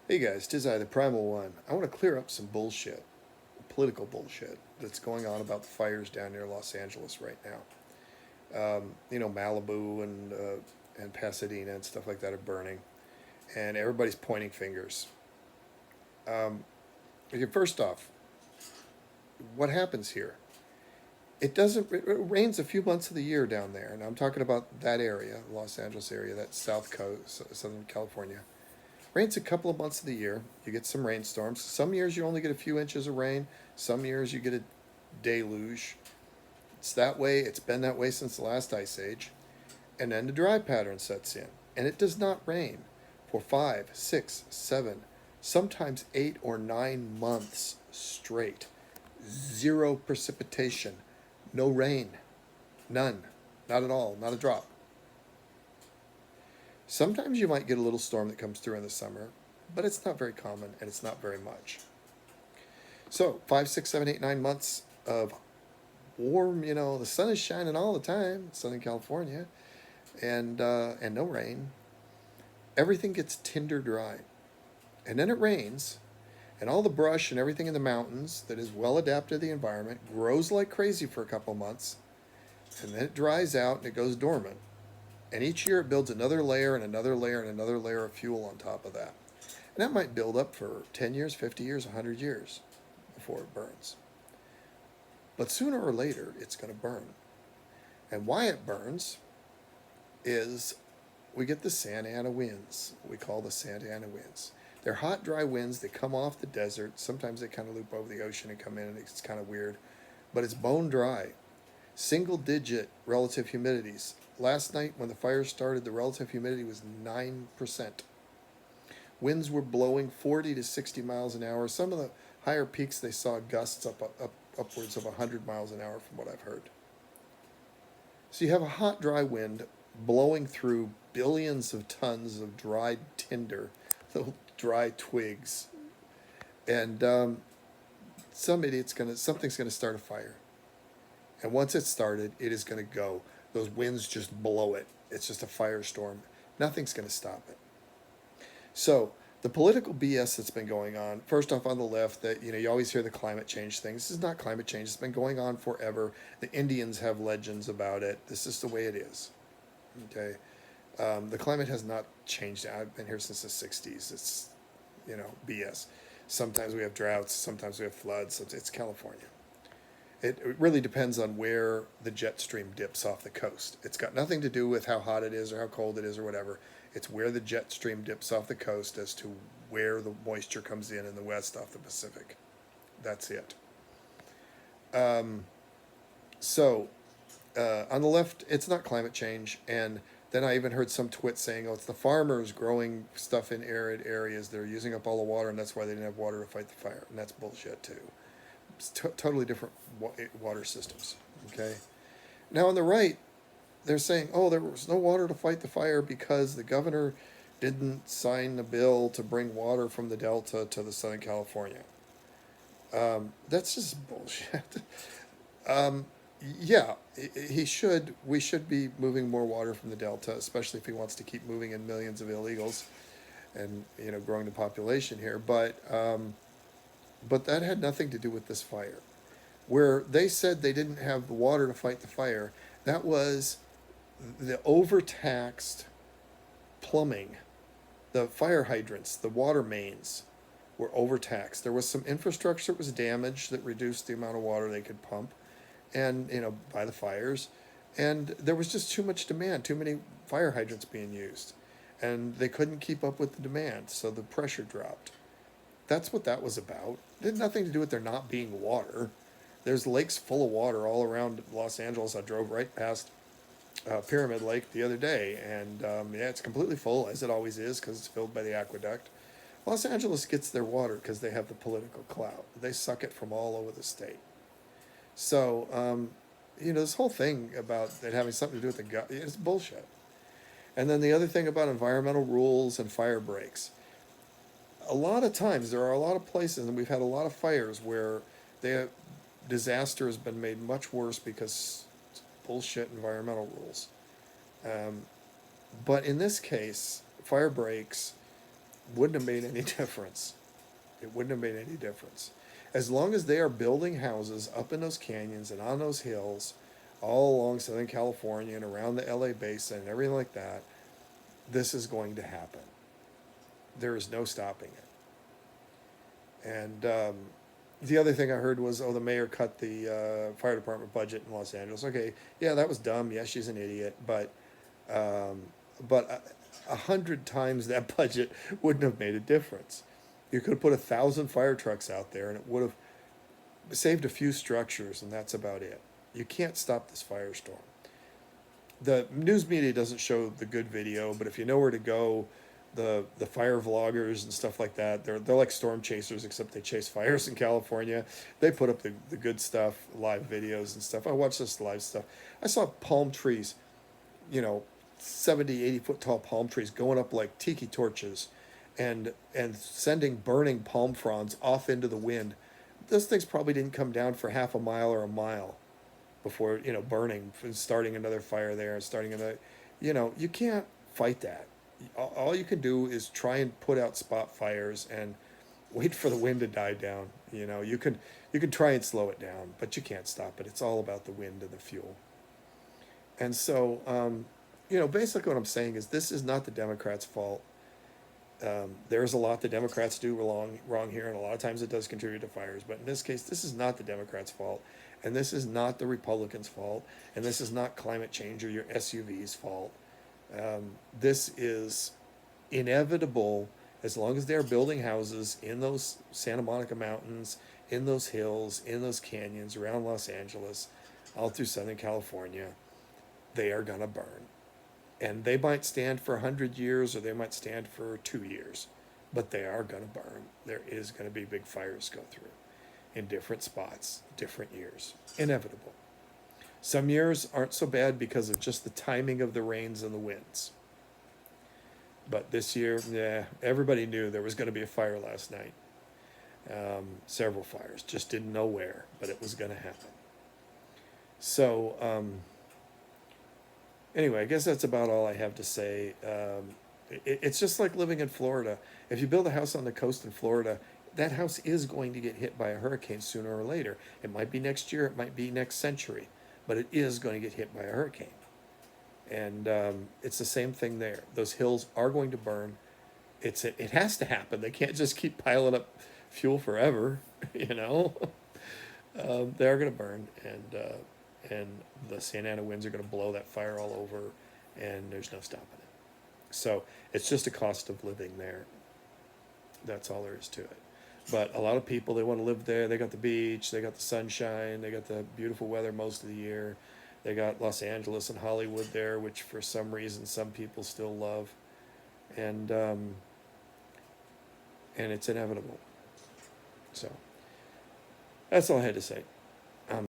Hey guys, tis I, the Primal One. I want to clear up some bullshit, political bullshit that's going on about the fires down near Los Angeles right now. Malibu and Pasadena and stuff like that are burning, and everybody's pointing fingers. Um, okay, first off, what happens here? It doesn't. It rains a few months of the year down there, and I'm talking about that area, Los Angeles area, that South Coast, Southern California. Rains a couple of months of the year. You get some rainstorms. Some years you only get a few inches of rain. Some years you get a deluge. It's that way. It's been that way since the last ice age. And then the dry pattern sets in. And it does not rain for 5, 6, 7, sometimes 8 or 9 months straight. Zero precipitation. No rain. None. Not at all. Not a drop. Sometimes you might get a little storm that comes through in the summer, but it's not very common and it's not very much. So 5, 6, 7, 8, 9 months of warm. The sun is shining all the time, Southern California, and no rain. Everything gets tinder dry, and then it rains, and all the brush and everything in the mountains that is well adapted to the environment grows like crazy for a couple months, and then it dries out and it goes dormant. And each year it builds another layer and another layer and another layer of fuel on top of that. And that might build up for 10 years, 50 years, 100 years before it burns. But sooner or later, it's going to burn. And why it burns is we get the Santa Ana winds, what we call the Santa Ana winds. They're hot, dry winds. They come off the desert. Sometimes they kind of loop over the ocean and come in, and it's kind of weird. But it's bone dry. Single digit relative humidities. Last night, when the fire started, the relative humidity was 9%. Winds were blowing 40 to 60 miles an hour. Some of the higher peaks, they saw gusts upwards of 100 miles an hour, from what I've heard. So you have a hot, dry wind blowing through billions of tons of dried tinder, little dry twigs, and something's gonna start a fire. And once it's started, it is gonna go. Those winds just blow it. It's just a firestorm. Nothing's gonna stop it. So the political BS that's been going on, first off on the left, that you always hear the climate change thing. This is not climate change. It's been going on forever. The Indians have legends about it. This is the way it is. Okay, the climate has not changed. I've been here since the '60s. It's BS. Sometimes we have droughts. Sometimes we have floods. It's California. It really depends on where the jet stream dips off the coast. It's got nothing to do with how hot it is or how cold it is or whatever. It's where the jet stream dips off the coast as to where the moisture comes in the west off the Pacific. That's it. Um, so on the left, it's not climate change. And then I even heard some twit saying, oh, it's the farmers growing stuff in arid areas that are using up all the water, and that's why they didn't have water to fight the fire. And that's bullshit, too. It's totally different water systems. Okay? Now, on the right, they're saying, oh, there was no water to fight the fire because the governor didn't sign the bill to bring water from the Delta to the Southern California. That's just bullshit. um, yeah, he should. We should be moving more water from the Delta, especially if he wants to keep moving in millions of illegals and growing the population here. But that had nothing to do with this fire. Where they said they didn't have the water to fight the fire, that was the overtaxed plumbing, the fire hydrants, the water mains were overtaxed. There was some infrastructure that was damaged that reduced the amount of water they could pump, and by the fires, and there was just too much demand, too many fire hydrants being used, and they couldn't keep up with the demand, so the pressure dropped. That's what that was about. It had nothing to do with there not being water. There's lakes full of water all around Los Angeles. I drove right past Pyramid Lake the other day, and yeah, it's completely full, as it always is, because it's filled by the aqueduct. Los Angeles gets their water because they have the political clout. They suck it from all over the state. So, this whole thing about it having something to do with the gut, it's bullshit. And then the other thing about environmental rules and fire breaks. A lot of times, there are a lot of places, and we've had a lot of fires where the disaster has been made much worse because bullshit environmental rules. Um, but in this case, fire breaks, wouldn't have made any difference. It wouldn't have made any difference. As long as they are building houses up in those canyons and on those hills, all along Southern California and around the LA basin and everything like that, this is going to happen. There is no stopping it. And the other thing I heard was, oh, the mayor cut the fire department budget in Los Angeles. Okay, yeah, that was dumb. Yeah, she's an idiot, um, but 100 times that budget wouldn't have made a difference. You could have put 1,000 fire trucks out there, and it would have saved a few structures, and that's about it. You can't stop this firestorm. The news media doesn't show the good video, but if you know where to go, the fire vloggers and stuff like that, they're like storm chasers, except they chase fires in California. They put up the good stuff, live videos and stuff. I watched this live stuff. I saw palm trees, you know, 70, 80 foot tall palm trees going up like tiki torches, and sending burning palm fronds off into the wind. Those things probably didn't come down for half a mile or a mile before, you know, burning and starting another fire there and starting another. You know, you can't fight that. All you can do is try and put out spot fires and wait for the wind to die down. You know, you can try and slow it down, but you can't stop it. It's all about the wind and the fuel. And so, you know, basically what I'm saying is this is not the Democrats' fault. There's a lot the Democrats do wrong here, and a lot of times it does contribute to fires. But in this case, this is not the Democrats' fault, and this is not the Republicans' fault, and this is not climate change or your SUV's fault. This is inevitable as long as they're building houses in those Santa Monica Mountains, in those hills, in those canyons around Los Angeles, all through Southern California. They are going to burn. And they might stand for 100 years or they might stand for 2 years, but they are going to burn. There is going to be big fires go through in different spots, different years. Inevitable. Some years aren't so bad because of just the timing of the rains and the winds. But this year, yeah, everybody knew there was going to be a fire last night. Several fires, just didn't know where, but it was going to happen. So, anyway, I guess that's about all I have to say. It's just like living in Florida. If you build a house on the coast in Florida, that house is going to get hit by a hurricane sooner or later. It might be next year, it might be next century, but it is going to get hit by a hurricane. And it's the same thing there. Those hills are going to burn. It has to happen. They can't just keep piling up fuel forever, you know. They are going to burn, and the Santa Ana winds are going to blow that fire all over, and there's no stopping it. So it's just a cost of living there. That's all there is to it. But a lot of people, they want to live there. They got the beach, they got the sunshine, they got the beautiful weather most of the year. They got Los Angeles and Hollywood there, which for some reason some people still love. And it's inevitable. So that's all I had to say.